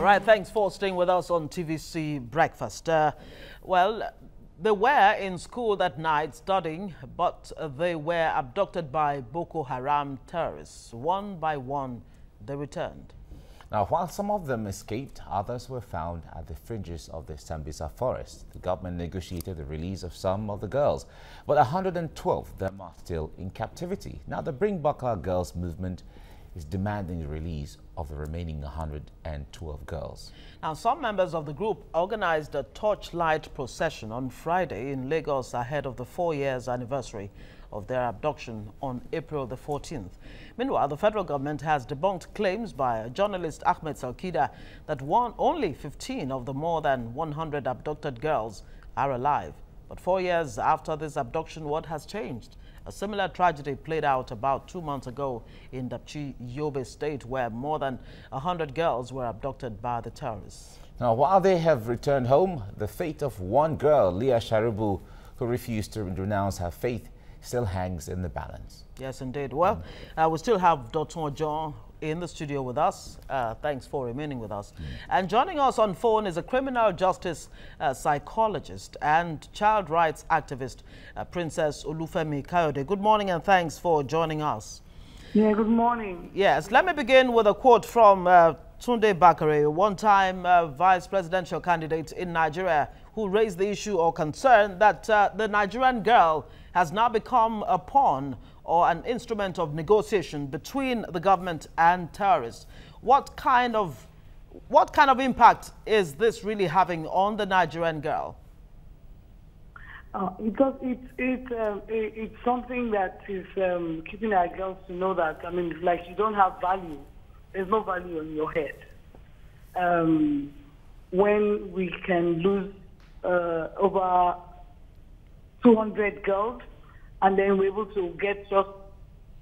right, thanks for staying with us on TVC Breakfast. Well, they were in school that night studying, but they were abducted by Boko Haram terrorists. One by one, they returned. Now, while some of them escaped, others were found at the fringes of the Sambisa forest. The government negotiated the release of some of the girls, but 112 of them are still in captivity. Now, the Bring Back Our Girls movement is demanding the release of the remaining 112 girls. Now, some members of the group organized a torchlight procession on Friday in Lagos ahead of the 4 years anniversary of their abduction on April the 14th. Meanwhile, the federal government has debunked claims by journalist Ahmed Salkida that only 15 of the more than 100 abducted girls are alive. But 4 years after this abduction, what has changed? A similar tragedy played out about 2 months ago in Dapchi, Yobe State, where more than 100 girls were abducted by the terrorists. Now, while they have returned home, the fate of one girl, Leah Sharibu, who refused to renounce her faith, still hangs in the balance. Yes, indeed. Well, we still have Dr. John in the studio with us. Thanks for remaining with us. And joining us on phone is a criminal justice psychologist and child rights activist, Princess Olufemi Kayode. Good morning and thanks for joining us. Yeah, good morning. Yes, let me begin with a quote from Tunde Bakare, one-time vice presidential candidate in Nigeria, who raised the issue or concern that the Nigerian girl has now become a pawn or an instrument of negotiation between the government and terrorists. What kind of impact is this really having on the Nigerian girl? Because it's something that is keeping our girls to know that, I mean, like you don't have value. There's no value in your head. When we can lose over 200 girls, and then we're able to get just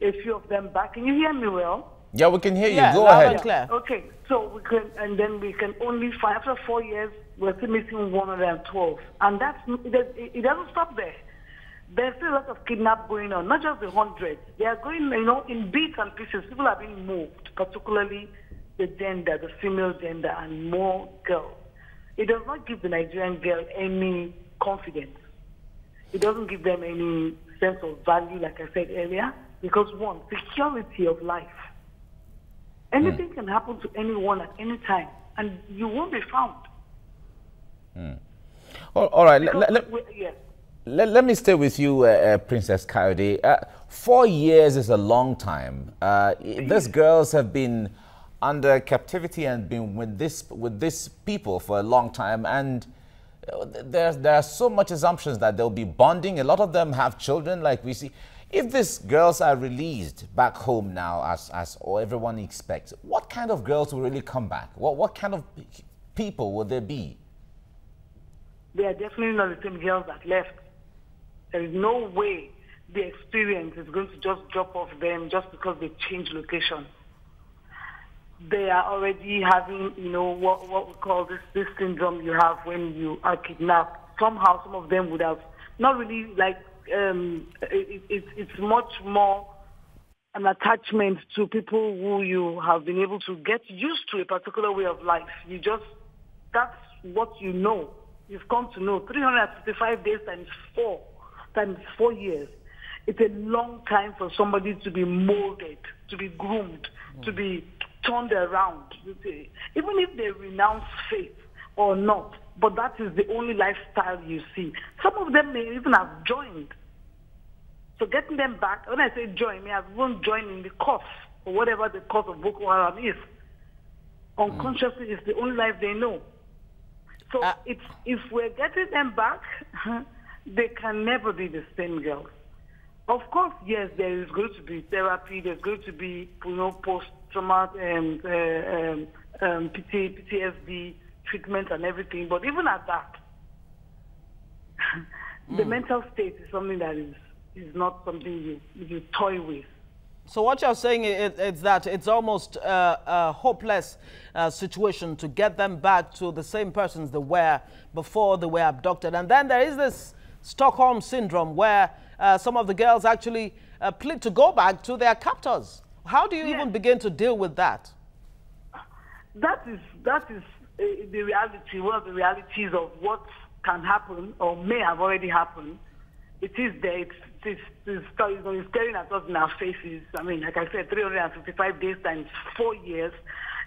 a few of them back. Can you hear me well? Yeah, we can hear you. Yeah, go ahead. Clear. Okay, so we can, and then we can only find, after 4 years, we're still missing 112. And that's, it doesn't stop there. There's still a lot of kidnap going on, not just the 100. They are going, in bits and pieces. People are being moved, particularly the gender, the female gender, and more girls. It does not give the Nigerian girl any confidence. It doesn't give them any sense of value, like I said earlier, because one, security of life. Anything can happen to anyone at any time, and you won't be found. All right, Yes. let me stay with you, Princess Kayode. 4 years is a long time. These girls have been under captivity and been with this people for a long time, and there are so much assumptions that they'll be bonding. A lot of them have children, like we see. If these girls are released back home now, as everyone expects, what kind of girls will really come back? What kind of people will there be? They are definitely not the same girls that left. There is no way the experience is going to just drop off them just because they change location. They are already having, what we call this syndrome you have when you are kidnapped. Somehow, some of them would have not really it's much more an attachment to people who you have been able to get used to a particular way of life. That's what you know. You've come to know 365 days times 4 years. It's a long time for somebody to be molded, to be groomed, to be turned around, even if they renounce faith or not, but that is the only lifestyle you see. Some of them may even have joined. So getting them back, when I say join, may have even joined in the cause, or whatever the cause of Boko Haram is. Unconsciously, it's the only life they know. So if we're getting them back, they can never be the same girls. Of course, yes, there is going to be therapy, there's going to be, post-traumatic PTSD treatment and everything, but even at that, the mental state is something that is not something you toy with. So what you're saying is that it's almost a hopeless situation to get them back to the same persons they were before they were abducted. And then there is this Stockholm syndrome where some of the girls actually plead to go back to their captors. How do you even begin to deal with that? that is the reality. One of the realities of what can happen or may have already happened. It is there. It's staring at us in our faces. I mean, like I said, 355 days times 4 years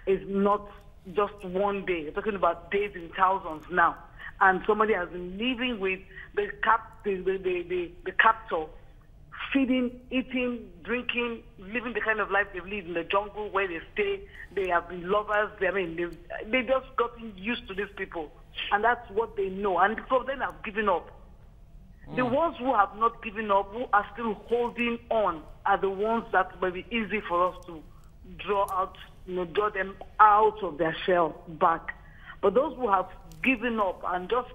is not just one day. We're talking about days in thousands now. And somebody has been living with the captor, feeding, eating, drinking, living the kind of life they've lived in the jungle where they stay. They have been lovers. They just gotten used to these people. And that's what they know. And some of them have given up. The ones who have not given up, who are still holding on, are the ones that may be easy for us to draw them out of their shell back. But those who have given up and just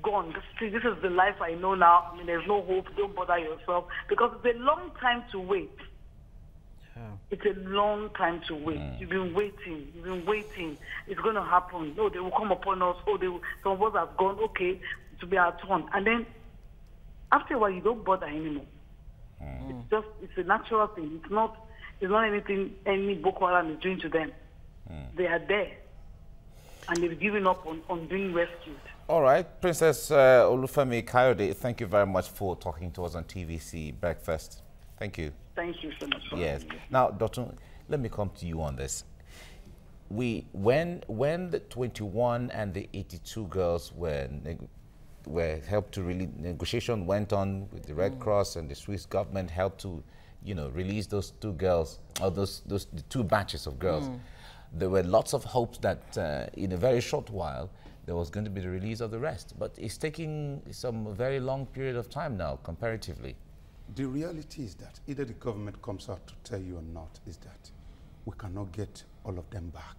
gone, see, this is the life I know now. I mean, there's no hope. Don't bother yourself, because it's a long time to wait. Yeah. It's a long time to wait. You've been waiting. It's going to happen. No, they will come upon us. Some of us have gone, okay, to be our turn. And then after a while, you don't bother anymore. It's a natural thing. It's not anything any Boko Haram is doing to them. They are there. And they've given up on being rescued. All right. Princess Olufemi Kayode, thank you very much for talking to us on TVC Breakfast. Thank you. Thank you so much. Yes. Now, Dr., let me come to you on this. When the 21 and the 82 girls were helped to really, negotiation went on with the Red Cross, and the Swiss government helped to, release those two girls, or the two batches of girls. There were lots of hopes that in a very short while there was going to be the release of the rest, but it's taking some very long period of time now, comparatively. The reality is that either the government comes out to tell you or not, is that we cannot get all of them back.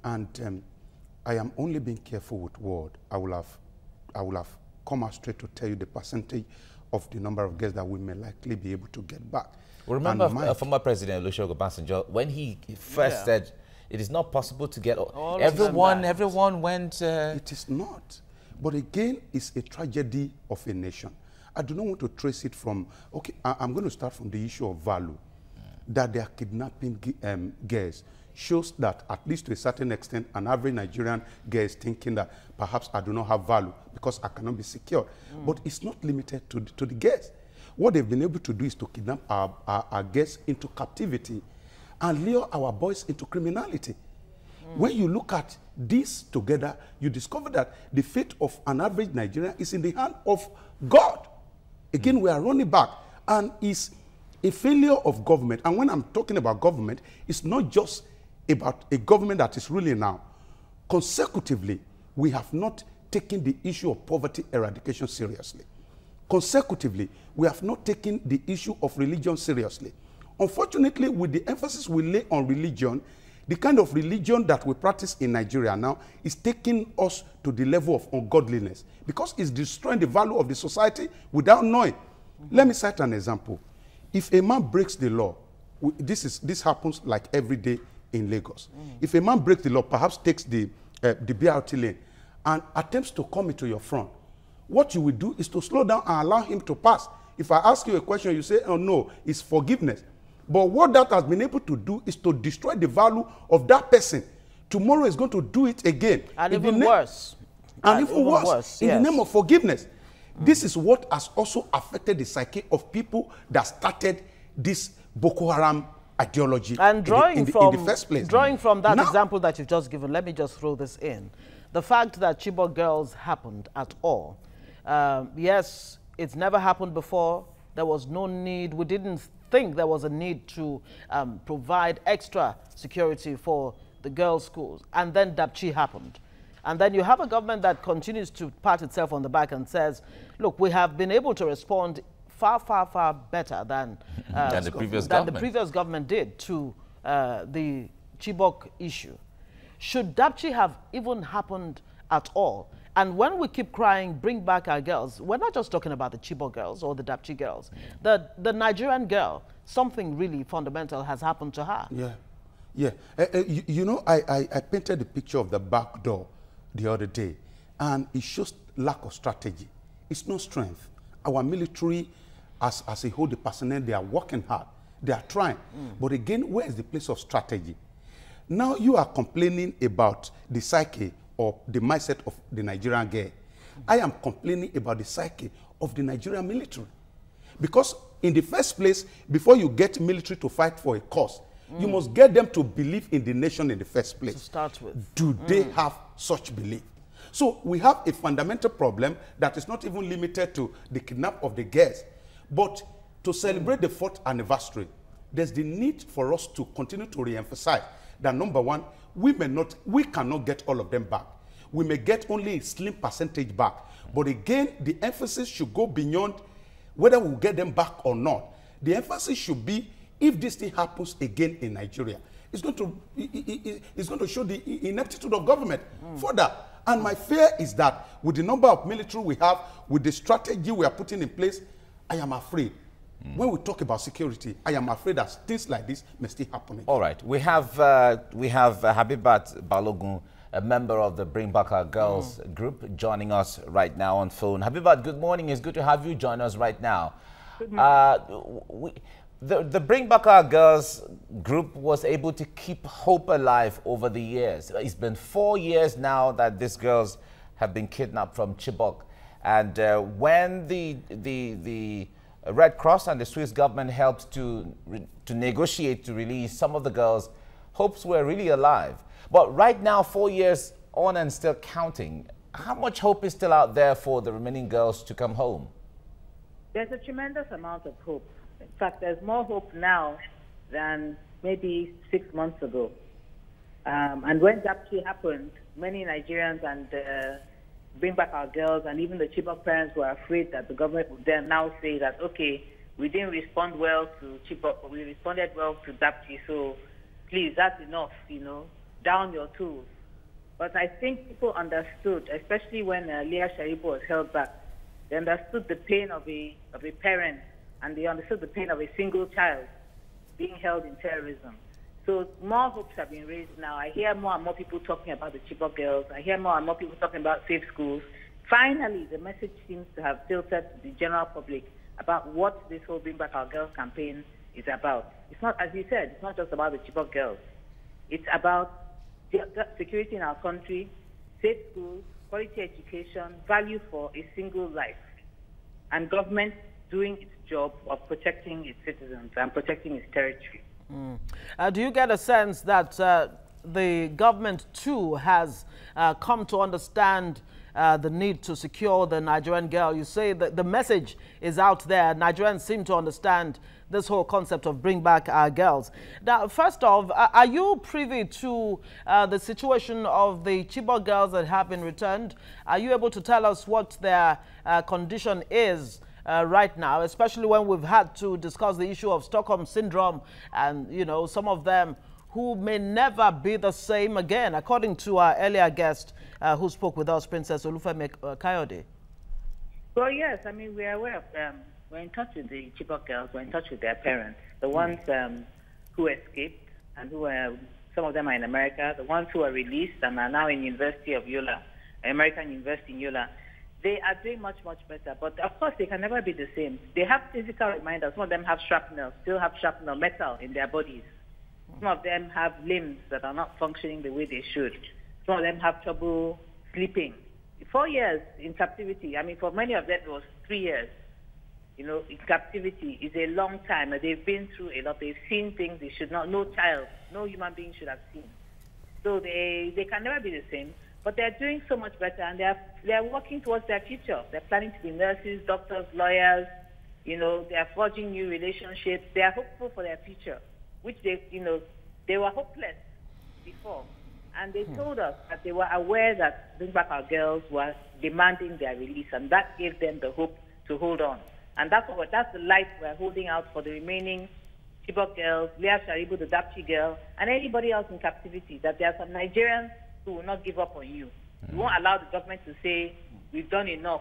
And I am only being careful with word. I will have come out straight to tell you the percentage of the number of girls that we may likely be able to get back. Well, remember former President Olusegun Obasanjo, when he first said it is not possible to get all everyone went... It is not. But again, it's a tragedy of a nation. I do not want to trace it from... Okay, I'm going to start from the issue of value. That they are kidnapping girls shows that, at least to a certain extent, an average Nigerian girl is thinking that perhaps I do not have value because I cannot be secure. But it's not limited to the girls. What they've been able to do is to kidnap our girls into captivity and lure our boys into criminality. When you look at this together, you discover that the fate of an average Nigerian is in the hand of God. Again, we are running back, and it's a failure of government. And when I'm talking about government, it's not just about a government that is ruling now. Consecutively, we have not taken the issue of poverty eradication seriously. Consecutively, we have not taken the issue of religion seriously. Unfortunately, with the emphasis we lay on religion, the kind of religion that we practice in Nigeria now is taking us to the level of ungodliness, because it's destroying the value of the society without knowing. Let me cite an example. If a man breaks the law, this happens like every day in Lagos. If a man breaks the law, perhaps takes the BRT lane and attempts to come into your front, what you will do is to slow down and allow him to pass. If I ask you a question, you say, oh no, it's forgiveness. But what that has been able to do is to destroy the value of that person. Tomorrow is going to do it again. And even worse. And even worse, in the name of forgiveness. This is what has also affected the psyche of people that started this Boko Haram ideology in the first place. Drawing from that example that you've just given, let me just throw this in. The fact that Chibok girls happened at all. Yes, it's never happened before. There was no need. We didn't think there was a need to provide extra security for the girls' schools. And then Dapchi happened. And then you have a government that continues to pat itself on the back and says, look, we have been able to respond far, far, far better than the previous government did to the Chibok issue. Should Dapchi have even happened at all? And when we keep crying, bring back our girls, we're not just talking about the Chibok girls or the Dapchi girls. The Nigerian girl, something really fundamental has happened to her. Yeah. You know, I painted the picture of the back door the other day, and it shows lack of strategy. It's no strength. Our military, as a whole, the personnel, they are working hard. They are trying. But again, where is the place of strategy? Now you are complaining about the psyche or the mindset of the Nigerian girl. I am complaining about the psyche of the Nigerian military. Because in the first place, before you get military to fight for a cause, you must get them to believe in the nation in the first place. To start with. Do they have such belief? So we have a fundamental problem that is not even limited to the kidnap of the girls. But to celebrate the 4th anniversary, there's the need for us to continue to re-emphasize that, number one, we cannot get all of them back. We may get only a slim percentage back. But again, the emphasis should go beyond whether we'll get them back or not. The emphasis should be, if this thing happens again in Nigeria, it's going to show the ineptitude of government further. And my fear is that with the number of military we have, with the strategy we are putting in place, I am afraid. When we talk about security, I am afraid that things like this may still happen again. All right, we have Habibat Balogun, a member of the Bring Back Our Girls group, joining us right now on phone. Habibat, good morning. It's good to have you join us right now. The Bring Back Our Girls group was able to keep hope alive over the years. It's been 4 years now that these girls have been kidnapped from Chibok. And when the Red Cross and the Swiss government helped to negotiate to release some of the girls, hopes were really alive. But right now, 4 years on and still counting, how much hope is still out there for the remaining girls to come home? There's a tremendous amount of hope. In fact, there's more hope now than maybe 6 months ago. And when that happened, many Nigerians and Bring Back Our Girls and even the Chibok parents were afraid that the government would then now say that, okay, we didn't respond well to Chibok, but we responded well to Dapchi, so please, that's enough, you know, down your tools. But I think people understood, especially when Leah Sharibu was held back, they understood the pain of a parent, and they understood the pain of a single child being held in terrorism. So more hopes have been raised now. I hear more and more people talking about the Chibok girls. I hear more and more people talking about safe schools. Finally, the message seems to have filtered to the general public about what this whole Bring Back Our Girls campaign is about. It's not, as you said, it's not just about the Chibok girls. It's about security in our country, safe schools, quality education, value for a single life, and government doing its job of protecting its citizens and protecting its territory. Do you get a sense that the government too has come to understand the need to secure the Nigerian girl? You say that the message is out there. Nigerians seem to understand this whole concept of Bring Back Our Girls. Now, first off, are you privy to the situation of the Chibok girls that have been returned? Are you able to tell us what their condition is right now, especially when we've had to discuss the issue of Stockholm Syndrome and, you know, some of them who may never be the same again, according to our earlier guest who spoke with us, Princess Olufemi Kayode? Well, yes. I mean, we are aware of we're in touch with the Chibok girls. We're in touch with their parents, the ones who escaped and who are, some of them are in America, the ones who are released and are now in University of Yola, American University in Yola. They are doing much, much better. But, of course, they can never be the same. They have physical reminders. Some of them have shrapnel, still have shrapnel, metal in their bodies. Some of them have limbs that are not functioning the way they should. Some of them have trouble sleeping. 4 years in captivity, I mean, for many of them, it was 3 years. You know, in captivity is a long time. And they've been through a lot. They've seen things they should not, no child, no human being should have seen. So they can never be the same. But they're doing so much better, and they're working towards their future. They're planning to be nurses, doctors, lawyers. You know, they are forging new relationships. They are hopeful for their future, which they were hopeless before. And they told us that they were aware that Bring Back Our Girls was demanding their release, and that gave them the hope to hold on. And that's the light we're holding out for the remaining Chibok girls, Leah Sharibu, the Dapchi girl, and anybody else in captivity, that there are some Nigerians who will not give up on you. We won't allow the government to say, we've done enough,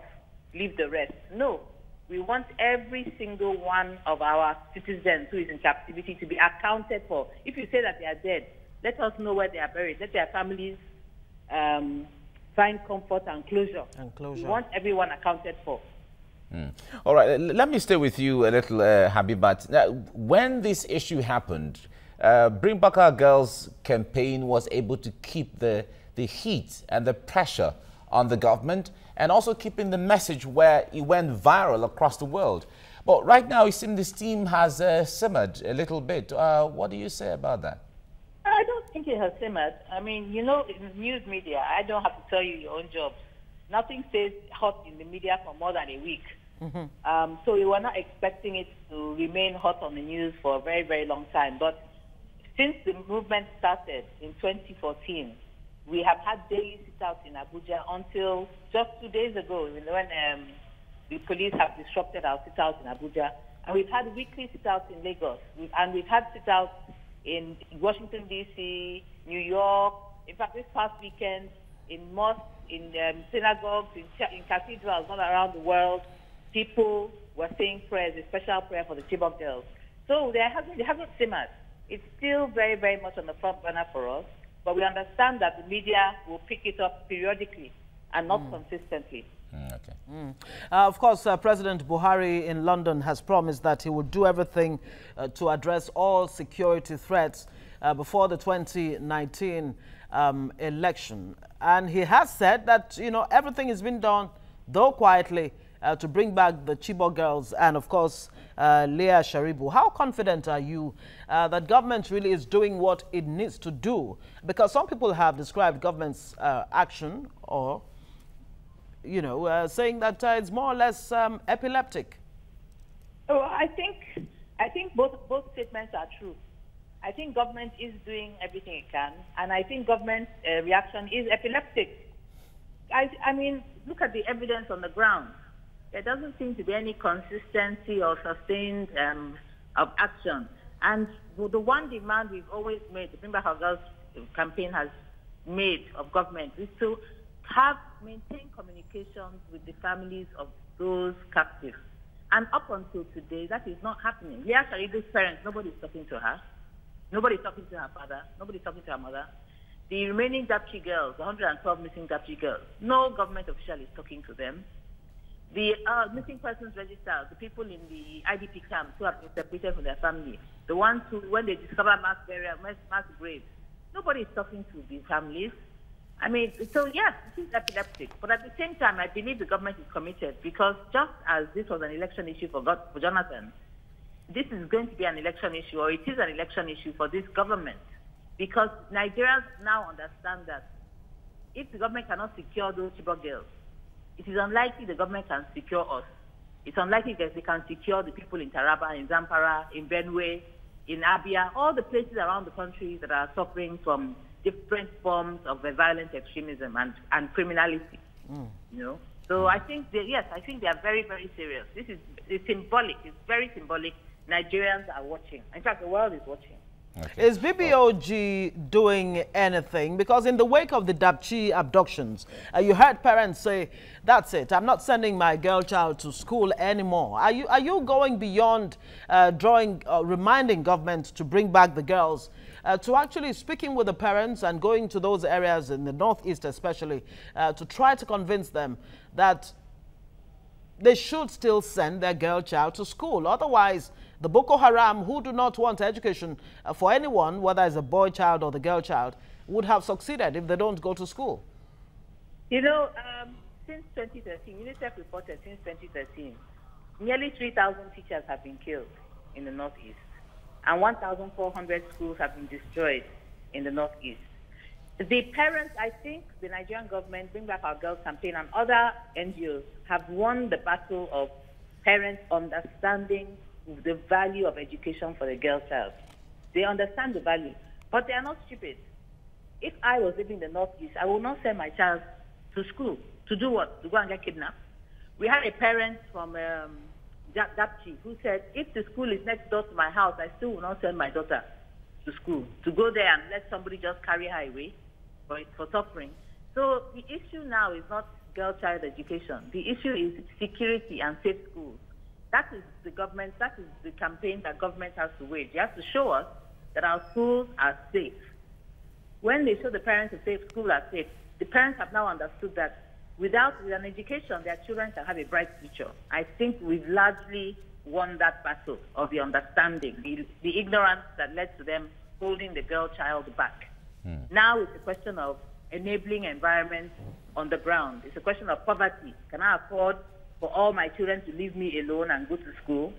leave the rest. No, we want every single one of our citizens who is in captivity to be accounted for. If you say that they are dead, let us know where they are buried. Let their families find comfort and closure. We want everyone accounted for. All right, let me stay with you a little, Habibat. Now, when this issue happened, Bring Back Our Girls campaign was able to keep the heat and the pressure on the government, and also keeping the message where it went viral across the world. But right now, it seems this team has simmered a little bit. What do you say about that? I don't think it has simmered. I mean, you know, in news media, I don't have to tell you your own job. Nothing stays hot in the media for more than a week. So we were not expecting it to remain hot on the news for a very, very long time. But since the movement started in 2014, we have had daily sit-outs in Abuja until just 2 days ago when the police have disrupted our sit-outs in Abuja. And we've had weekly sit-outs in Lagos. We've had sit-outs in Washington, D.C., New York. In fact, this past weekend, in mosques, in synagogues, in cathedrals all around the world, people were saying prayers, a special prayer for the Chibok girls. So they haven't simmered. It's still very, very much on the front burner for us. But we understand that the media will pick it up periodically and not consistently. Of course, President Buhari in London has promised that he will do everything to address all security threats before the 2019 election. And he has said that, you know, everything has been done, though quietly, to bring back the Chibok girls and, of course, Leah Sharibu. How confident are you that government really is doing what it needs to do? Because some people have described government's action or, you know, saying that it's more or less epileptic. Oh, I think both statements are true. I think government is doing everything it can, and I think government's reaction is epileptic. I mean, look at the evidence on the ground. There doesn't seem to be any consistency or sustained of action. And the one demand we've always made, the Bring Back Our Girls campaign has made of government, is to maintain communications with the families of those captives. And up until today, that is not happening. Leah Sharibu's parents, nobody's talking to her. Nobody's talking to her father. Nobody's talking to her mother. The remaining Dapchi girls, the 112 missing Dapchi girls, no government official is talking to them. The missing persons register, the people in the IDP camps who have been separated from their family, the ones who, when they discover mass burial, mass graves, nobody is talking to the families. I mean, so yes, it is epileptic. But at the same time, I believe the government is committed, because just as this was an election issue for Jonathan, this is going to be an election issue, or it is an election issue for this government. Because Nigerians now understand that if the government cannot secure those Chibok girls, it is unlikely the government can secure us. It's unlikely that they can secure the people in Taraba, in Zamfara, in Benue, in Abia, all the places around the country that are suffering from different forms of violent extremism and criminality. You know, so I think yes, I think they are very, very serious. It's symbolic. It's very symbolic. Nigerians are watching. In fact, the world is watching. Okay. Is BBOG doing anything? Because in the wake of the Dapchi abductions, you heard parents say, that's it, I'm not sending my girl child to school anymore. Are you going beyond reminding government to bring back the girls, to actually speaking with the parents and going to those areas in the Northeast especially, to try to convince them that they should still send their girl child to school? Otherwise, the Boko Haram, who do not want education for anyone, whether it's a boy child or the girl child, would have succeeded if they don't go to school. You know, since 2013, UNICEF reported since 2013, nearly 3,000 teachers have been killed in the Northeast, and 1,400 schools have been destroyed in the Northeast. The parents, I think the Nigerian government, Bring Back Our Girls campaign, and other NGOs have won the battle of parents understanding the value of education for the girl child. They understand the value, but they are not stupid. If I was living in the Northeast, I would not send my child to school. To do what? To go and get kidnapped? We had a parent from Dapchi who said, if the school is next door to my house, I still will not send my daughter to school. To go there and let somebody just carry her away for suffering. So the issue now is not girl child education. The issue is security and safe schools. That is the government, that is the campaign that government has to wage. They have to show us that our schools are safe. When they show the parents that schools are safe, the parents have now understood that with an education, their children can have a bright future. I think we've largely won that battle of the understanding, the ignorance that led to them holding the girl child back. Now it's a question of enabling environment on the ground. It's a question of poverty. Can I afford for all my children to leave me alone and go to school?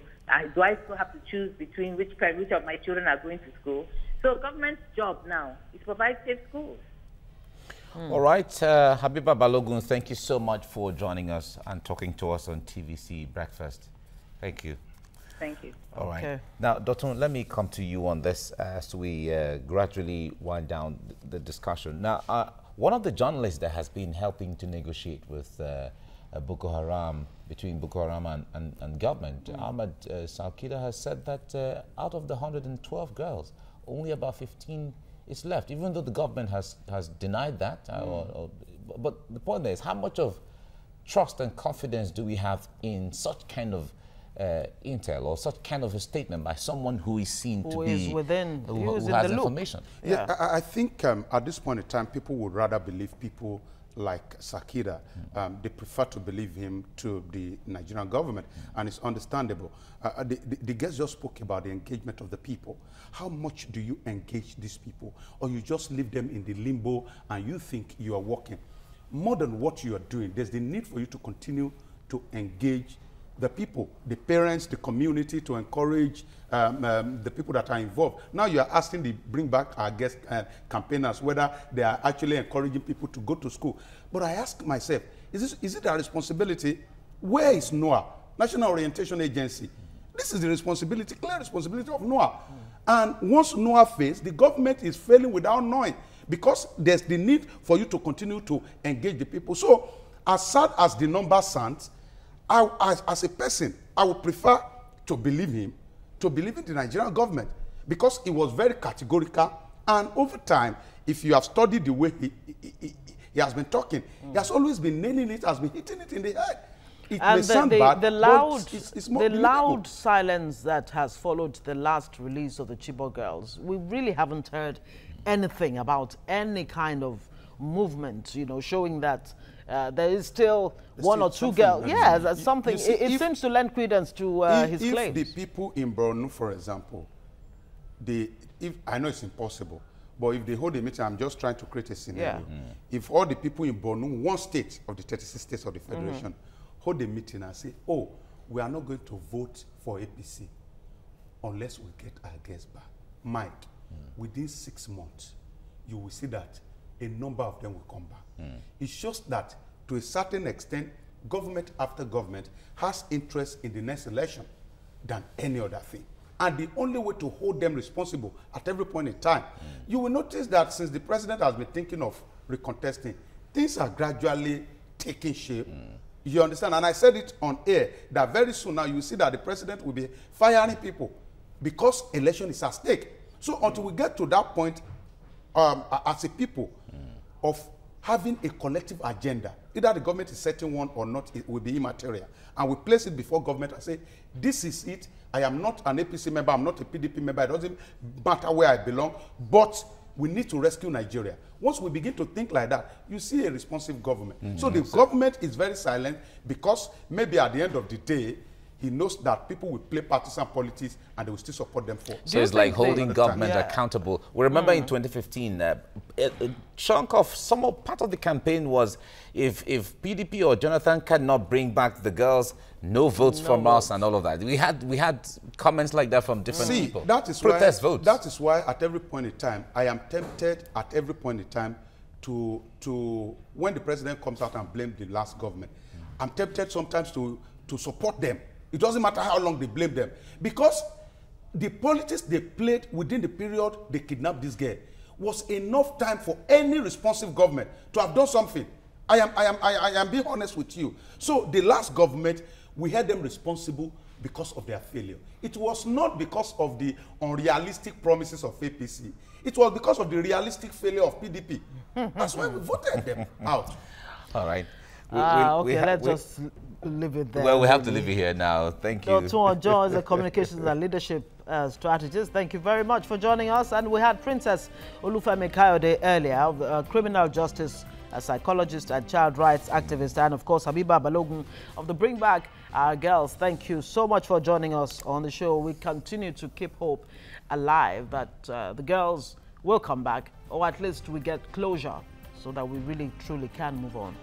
Do I still have to choose between which of my children are going to school? So government's job now is to provide safe schools. All right, Habiba Balogun, thank you so much for joining us and talking to us on TVC Breakfast. Thank you. Thank you. All right. Okay. Now, Dr. let me come to you on this as we gradually wind down the discussion. Now, one of the journalists that has been helping to negotiate with Boko Haram, between Boko Haram and government, Ahmed Salkida, has said that out of the 112 girls, only about 15 is left, even though the government has denied that. But the point is, how much of trust and confidence do we have in such kind of intel or such kind of a statement by someone who is seen to be within, who has information? Yeah, I think at this point in time, people would rather believe people like Sakida. They prefer to believe him to the Nigerian government, and it's understandable. The guest just spoke about the engagement of the people. How much do you engage these people, or you just leave them in the limbo and you think you are working? More than what you are doing, there's the need for you to continue to engage the people, the parents, the community, to encourage the people that are involved. Now you are asking the Bring Back Our Guest campaigners whether they are actually encouraging people to go to school. But I ask myself, is it our responsibility? Where is NOAA, National Orientation Agency? This is the responsibility, clear responsibility of NOAA. And once NOAA fails, the government is failing without knowing, because there's the need for you to continue to engage the people. So as sad as the number sounds, as a person, I would prefer to believe him, to believe in the Nigerian government, because he was very categorical. And over time, if you have studied the way he has been talking, he has always been nailing it, has been hitting it in the head. It may sound bad, the but loud silence that has followed the last release of the Chibok girls, we really haven't heard anything about any kind of movement, you know, showing that there is still one or two girls. Yeah, that's something. It seems to lend credence to his claims. If the people in Borno, for example, I know it's impossible, but if they hold a meeting, I'm just trying to create a scenario. If all the people in Borno, one state of the 36 states of the Federation, hold a meeting and say, oh, we are not going to vote for APC unless we get our guests back. Mike, within 6 months, you will see that a number of them will come back. It shows that, to a certain extent, government after government has interest in the next election than any other thing. And the only way to hold them responsible at every point in time, you will notice that since the president has been thinking of recontesting, things are gradually taking shape. You understand? And I said it on air that very soon now you will see that the president will be firing people because election is at stake. So until we get to that point, as a people, of having a collective agenda, either the government is setting one or not, it will be immaterial. And we place it before government and say, this is it. I am not an APC member, I'm not a PDP member, it doesn't matter where I belong, but we need to rescue Nigeria. Once we begin to think like that, you see a responsive government. So the government is very silent because maybe at the end of the day, he knows that people will play partisan politics and they will still support them for. So it's like holding government accountable. We remember in 2015, a chunk of part of the campaign was if PDP or Jonathan cannot bring back the girls, no votes from us and all of that. We had comments like that from different people. That is protest votes. That is why at every point in time, I am tempted at every point in time to when the president comes out and blames the last government, I'm tempted sometimes to support them. It doesn't matter how long they blame them, because the politics they played within the period they kidnapped this girl was enough time for any responsive government to have done something. I am being honest with you. So the last government, we held them responsible because of their failure. It was not because of the unrealistic promises of APC. It was because of the realistic failure of PDP. That's why we voted them out. All right. Let's just leave it there. Well, we have to leave it here now. Thank you. Dr. John is a communications and leadership strategist. Thank you very much for joining us. And we had Princess Olufemi Kayode earlier, criminal justice a psychologist and child rights activist, and of course Habiba Balogun of the Bring Back Our Girls. Thank you so much for joining us on the show. We continue to keep hope alive that the girls will come back, or at least we get closure so that we really truly can move on.